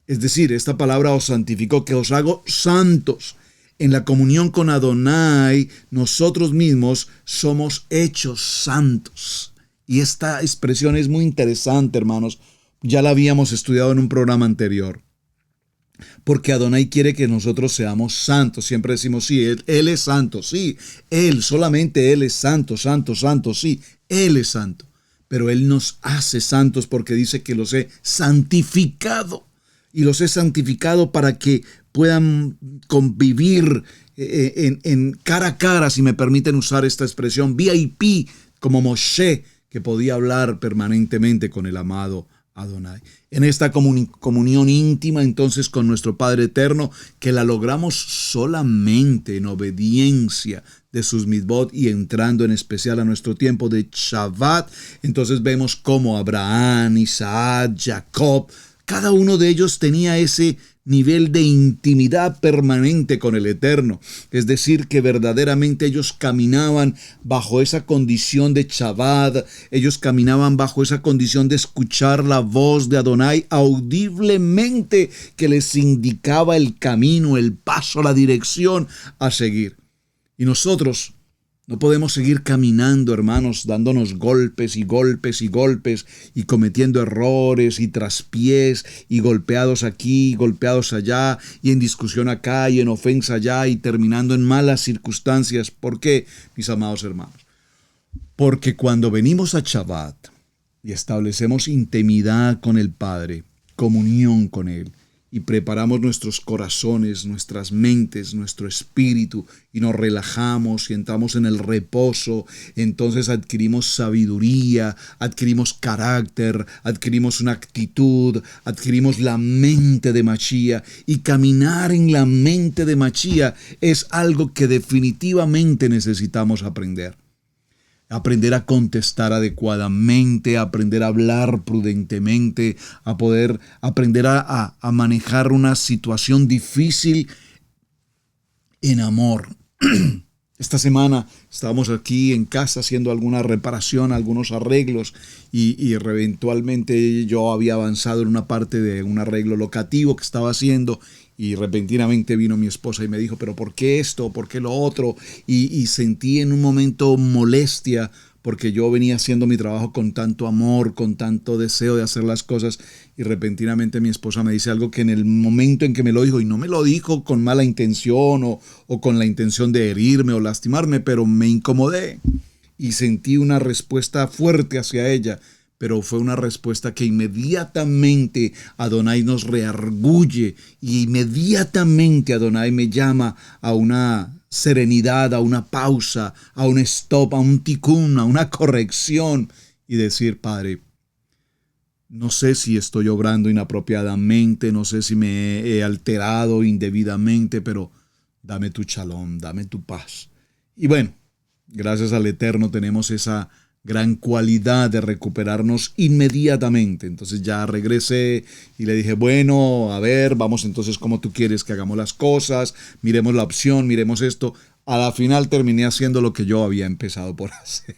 Es decir, esta palabra os santificó, que os hago santos. En la comunión con Adonai, nosotros mismos somos hechos santos. Y esta expresión es muy interesante, hermanos, Ya la habíamos estudiado en un programa anterior. Porque Adonai quiere que nosotros seamos santos. Siempre decimos, sí, él es santo, sí, solamente Él es santo, santo, santo, sí, Él es santo. Pero Él nos hace santos porque dice que los he santificado. Y los he santificado para que puedan convivir en cara a cara, si me permiten usar esta expresión, VIP, como Moshe, que podía hablar permanentemente con el amado Adonai. En esta comunión íntima entonces con nuestro Padre Eterno, que la logramos solamente en obediencia de sus mitzvot y entrando en especial a nuestro tiempo de Shabbat, entonces vemos cómo Abraham, Isaac, Jacob, cada uno de ellos tenía ese nivel de intimidad permanente con el Eterno. Es decir, que verdaderamente ellos caminaban bajo esa condición de Shabbat, ellos caminaban bajo esa condición de escuchar la voz de Adonai audiblemente que les indicaba el camino, el paso, la dirección a seguir. Y nosotros no podemos seguir caminando, hermanos, dándonos golpes y golpes y golpes y cometiendo errores y traspiés y golpeados aquí, golpeados allá y en discusión acá y en ofensa allá y terminando en malas circunstancias. ¿Por qué, mis amados hermanos? Porque cuando venimos a Shabbat y establecemos intimidad con el Padre, comunión con Él, y preparamos nuestros corazones, nuestras mentes, nuestro espíritu y nos relajamos y entramos en el reposo, entonces adquirimos sabiduría, adquirimos carácter, adquirimos una actitud, adquirimos la mente de Mashiach, y caminar en la mente de Mashiach es algo que definitivamente necesitamos aprender. Aprender a contestar adecuadamente, aprender a hablar prudentemente, a poder aprender a manejar una situación difícil en amor. Esta semana estábamos aquí en casa haciendo alguna reparación, algunos arreglos y eventualmente yo había avanzado en una parte de un arreglo locativo que estaba haciendo. Y repentinamente vino mi esposa y me dijo, pero ¿por qué esto? ¿Por qué lo otro? Y sentí en un momento molestia porque yo venía haciendo mi trabajo con tanto amor, con tanto deseo de hacer las cosas. Y repentinamente mi esposa me dice algo que en el momento en que me lo dijo, y no me lo dijo con mala intención o con la intención de herirme o lastimarme, pero me incomodé y sentí una respuesta fuerte hacia ella. Pero fue una respuesta que inmediatamente Adonai nos reargulle y inmediatamente Adonai me llama a una serenidad, a una pausa, a un stop, a un tikkun, a una corrección y decir, Padre, no sé si estoy obrando inapropiadamente, no sé si me he alterado indebidamente, pero dame tu shalom, dame tu paz. Y bueno, gracias al Eterno tenemos esa gran cualidad de recuperarnos inmediatamente. Entonces ya regresé y le dije, bueno, a ver, vamos entonces como tú quieres que hagamos las cosas, miremos la opción, miremos esto. A la final terminé haciendo lo que yo había empezado por hacer.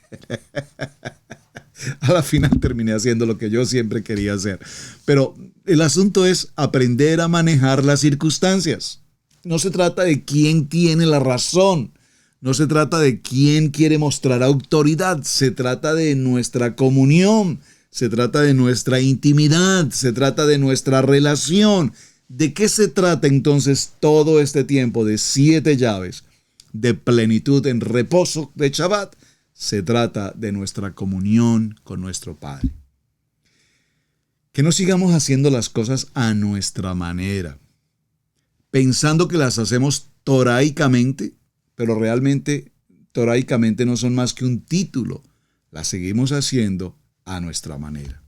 A la final terminé haciendo lo que yo siempre quería hacer. Pero el asunto es aprender a manejar las circunstancias. No se trata de quién tiene la razón. No se trata de quién quiere mostrar autoridad, se trata de nuestra comunión, se trata de nuestra intimidad, se trata de nuestra relación. ¿De qué se trata entonces todo este tiempo de 7 llaves de plenitud en reposo de Shabbat? Se trata de nuestra comunión con nuestro Padre. Que no sigamos haciendo las cosas a nuestra manera, pensando que las hacemos toraicamente, pero realmente, toraicamente no son más que un título. Las seguimos haciendo a nuestra manera.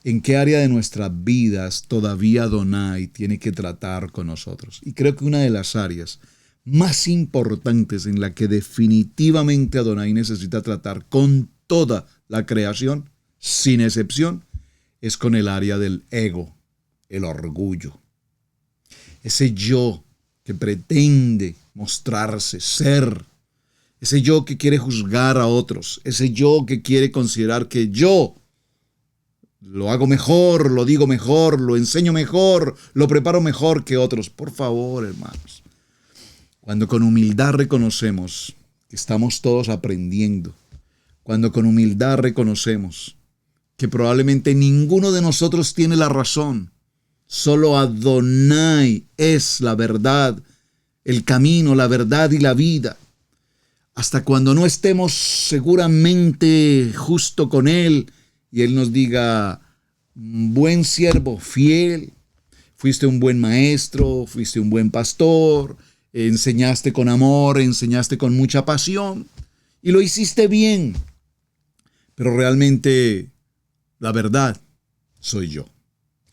¿En qué área de nuestras vidas todavía Adonai tiene que tratar con nosotros? Y creo que una de las áreas más importantes en la que definitivamente Adonai necesita tratar con toda la creación, sin excepción, es con el área del ego, el orgullo. Ese yo que pretende mostrarse, ser. Ese yo que quiere juzgar a otros. Ese yo que quiere considerar que yo lo hago mejor, lo digo mejor, lo enseño mejor, lo preparo mejor que otros. Por favor, hermanos. Cuando con humildad reconocemos que estamos todos aprendiendo, cuando con humildad reconocemos que probablemente ninguno de nosotros tiene la razón. Solo Adonai es la verdad, el camino, la verdad y la vida. Hasta cuando no estemos seguramente justo con Él y Él nos diga, buen siervo, fiel, fuiste un buen maestro, fuiste un buen pastor, enseñaste con amor, enseñaste con mucha pasión y lo hiciste bien. Pero realmente la verdad soy yo.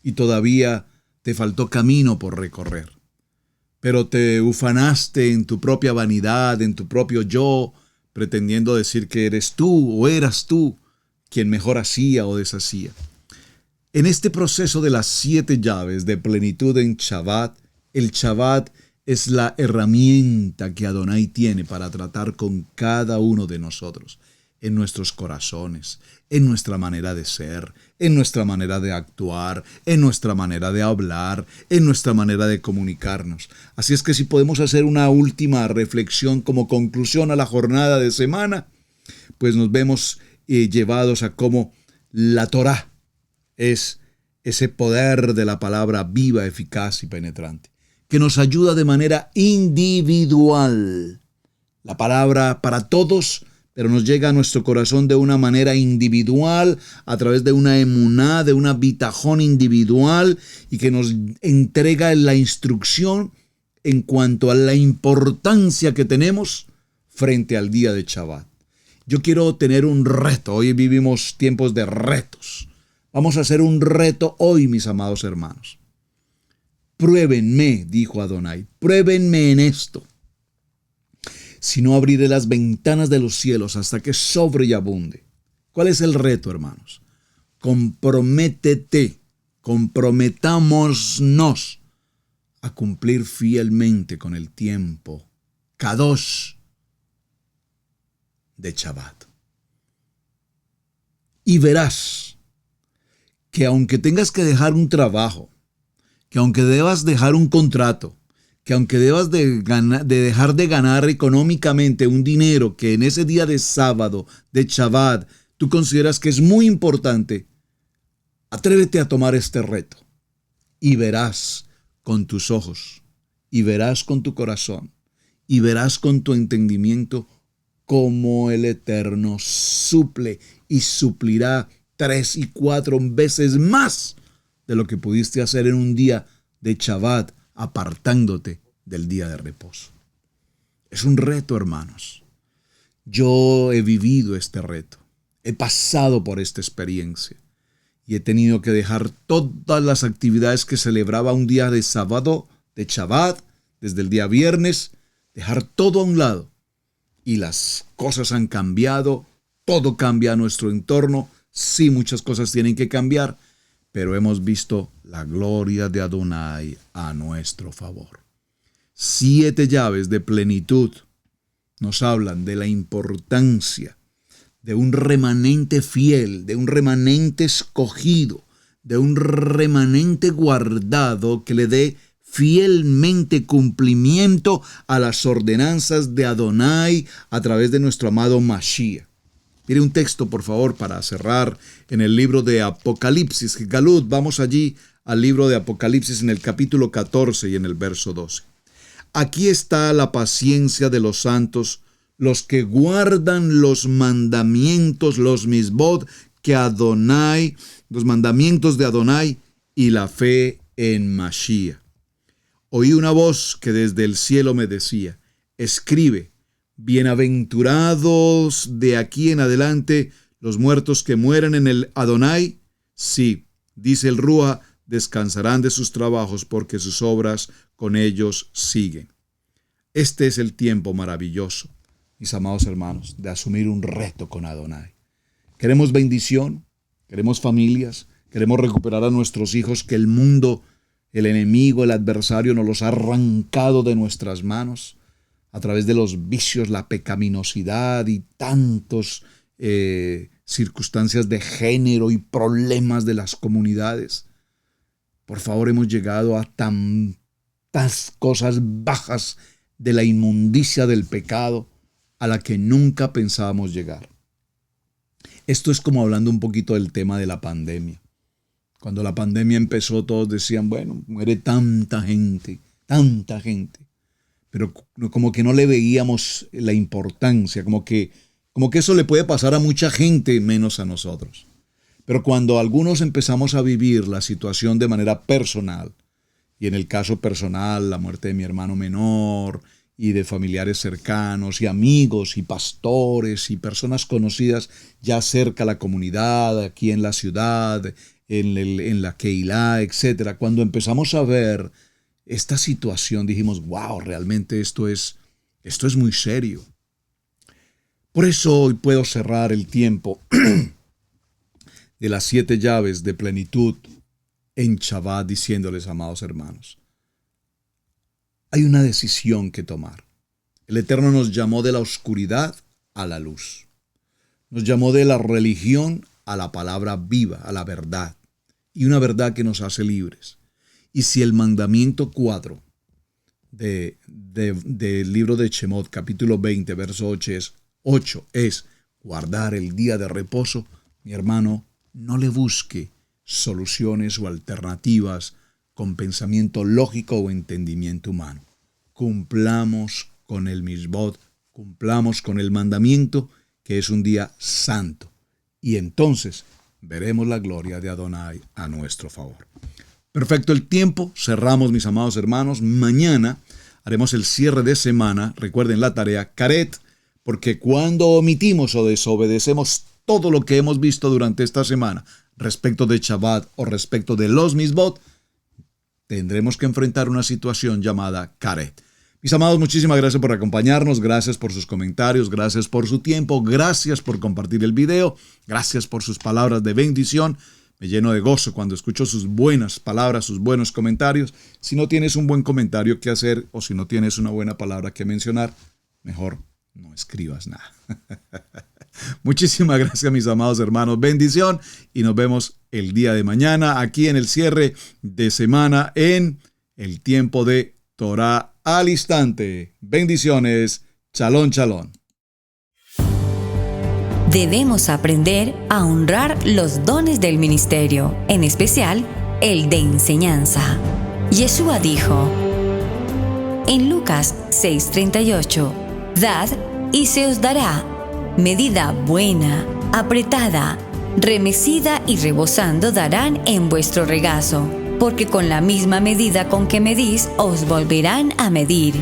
Y todavía te faltó camino por recorrer. Pero te ufanaste en tu propia vanidad, en tu propio yo, pretendiendo decir que eres tú o eras tú quien mejor hacía o deshacía. En este proceso de las 7 llaves de plenitud en Shabbat, el Shabbat es la herramienta que Adonai tiene para tratar con cada uno de nosotros, en nuestros corazones, en nuestra manera de ser, en nuestra manera de actuar, en nuestra manera de hablar, en nuestra manera de comunicarnos. Así es que si podemos hacer una última reflexión como conclusión a la jornada de semana, pues nos vemos llevados a cómo la Torá es ese poder de la palabra viva, eficaz y penetrante, que nos ayuda de manera individual. La palabra para todos, pero nos llega a nuestro corazón de una manera individual, a través de una emuná, de una bitajón individual, y que nos entrega la instrucción en cuanto a la importancia que tenemos frente al día de Shabbat. Yo quiero tener un reto. Hoy vivimos tiempos de retos. Vamos a hacer un reto hoy, mis amados hermanos. Pruébenme, dijo Adonai, pruébenme en esto. Si no, abriré las ventanas de los cielos hasta que sobre y abunde. ¿Cuál es el reto, hermanos? Comprométete, comprometámonos a cumplir fielmente con el tiempo Kadosh de Shabbat. Y verás que aunque tengas que dejar un trabajo, que aunque debas dejar un contrato, que aunque debas de dejar de ganar económicamente un dinero que en ese día de sábado, de Shabbat, tú consideras que es muy importante, atrévete a tomar este reto y verás con tus ojos, y verás con tu corazón, y verás con tu entendimiento cómo el Eterno suple y suplirá 3 y 4 veces más de lo que pudiste hacer en un día de Shabbat, apartándote del día de reposo. Es un reto, hermanos. Yo he vivido este reto. He pasado por esta experiencia. Y he tenido que dejar todas las actividades que celebraba un día de sábado, de Shabbat, desde el día viernes, dejar todo a un lado. Y las cosas han cambiado. Todo cambia a nuestro entorno. Sí, muchas cosas tienen que cambiar, pero hemos visto la gloria de Adonai a nuestro favor. 7 llaves de plenitud nos hablan de la importancia de un remanente fiel, de un remanente escogido, de un remanente guardado que le dé fielmente cumplimiento a las ordenanzas de Adonai a través de nuestro amado Mashiach. Mire un texto, por favor, para cerrar en el libro de Apocalipsis. Galut, vamos allí al libro de Apocalipsis en el capítulo 14 y en el verso 12. Aquí está la paciencia de los santos, los que guardan los mandamientos, los misbod que Adonai, los mandamientos de Adonai y la fe en Mashiach. Oí una voz que desde el cielo me decía, escribe, bienaventurados de aquí en adelante los muertos que mueren en el Adonai. Sí, dice el Rúa, descansarán de sus trabajos porque sus obras con ellos siguen. Este es el tiempo maravilloso, mis amados hermanos, de asumir un reto con Adonai. Queremos bendición, queremos familias, queremos recuperar a nuestros hijos que el mundo, el enemigo, el adversario nos los ha arrancado de nuestras manos a través de los vicios, la pecaminosidad y tantos circunstancias de género y problemas de las comunidades. Por favor, hemos llegado a tantas cosas bajas de la inmundicia del pecado a la que nunca pensábamos llegar. Esto es como hablando un poquito del tema de la pandemia. Cuando la pandemia empezó, todos decían, bueno, muere tanta gente, pero como que no le veíamos la importancia, como que eso le puede pasar a mucha gente menos a nosotros. Pero cuando algunos empezamos a vivir la situación de manera personal, y en el caso personal, la muerte de mi hermano menor, y de familiares cercanos, y amigos, y pastores, y personas conocidas ya cerca a la comunidad, aquí en la ciudad, en la Keilah, etc. Cuando empezamos a ver esta situación, dijimos, wow, realmente esto es muy serio. Por eso hoy puedo cerrar el tiempo de las 7 llaves de plenitud en Shabbat diciéndoles, amados hermanos, hay una decisión que tomar. El Eterno nos llamó de la oscuridad a la luz. Nos llamó de la religión a la palabra viva, a la verdad. Y una verdad que nos hace libres. Y si el mandamiento 4 del libro de Shemot, capítulo 20, verso 8 es guardar el día de reposo, mi hermano, no le busque soluciones o alternativas con pensamiento lógico o entendimiento humano. Cumplamos con el misbot, cumplamos con el mandamiento, que es un día santo. Y entonces veremos la gloria de Adonai a nuestro favor. Perfecto el tiempo, cerramos mis amados hermanos. Mañana haremos el cierre de semana. Recuerden la tarea Karet, porque cuando omitimos o desobedecemos todo lo que hemos visto durante esta semana respecto de Shabbat o respecto de los misbot, tendremos que enfrentar una situación llamada Karet. Mis amados, muchísimas gracias por acompañarnos, gracias por sus comentarios, gracias por su tiempo, gracias por compartir el video, gracias por sus palabras de bendición. Me lleno de gozo cuando escucho sus buenas palabras, sus buenos comentarios. Si no tienes un buen comentario que hacer o si no tienes una buena palabra que mencionar, mejor no escribas nada. Muchísimas gracias, mis amados hermanos. Bendición y nos vemos el día de mañana aquí en el cierre de semana en el tiempo de Torah al instante. Bendiciones. Shalom, shalom. Debemos aprender a honrar los dones del ministerio, en especial el de enseñanza. Yeshua dijo en Lucas 6:38, dad y se os dará, medida buena, apretada, remecida y rebosando darán en vuestro regazo, porque con la misma medida con que medís os volverán a medir.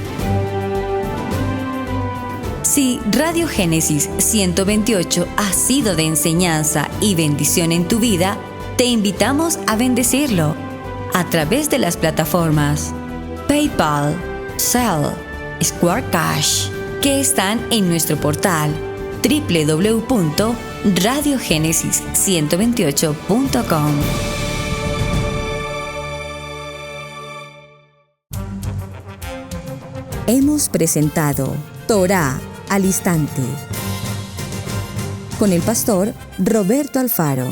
Si Radio Génesis 128 ha sido de enseñanza y bendición en tu vida, te invitamos a bendecirlo a través de las plataformas PayPal, Zelle, Square Cash, que están en nuestro portal www.radiogenesis128.com. Hemos presentado Torah al instante con el pastor Roberto Alfaro.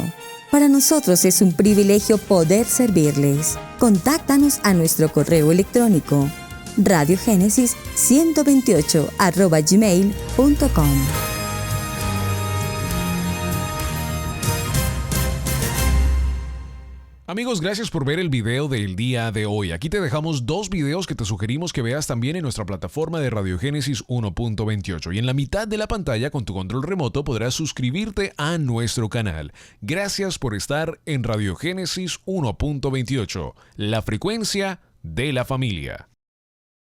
Para nosotros es un privilegio poder servirles. Contáctanos a nuestro correo electrónico radiogenesis128@gmail.com. Amigos, gracias por ver el video del día de hoy. Aquí te dejamos 2 videos que te sugerimos que veas también en nuestra plataforma de Radio Génesis 1.28. Y en la mitad de la pantalla con tu control remoto podrás suscribirte a nuestro canal. Gracias por estar en Radio Génesis 1.28, la frecuencia de la familia.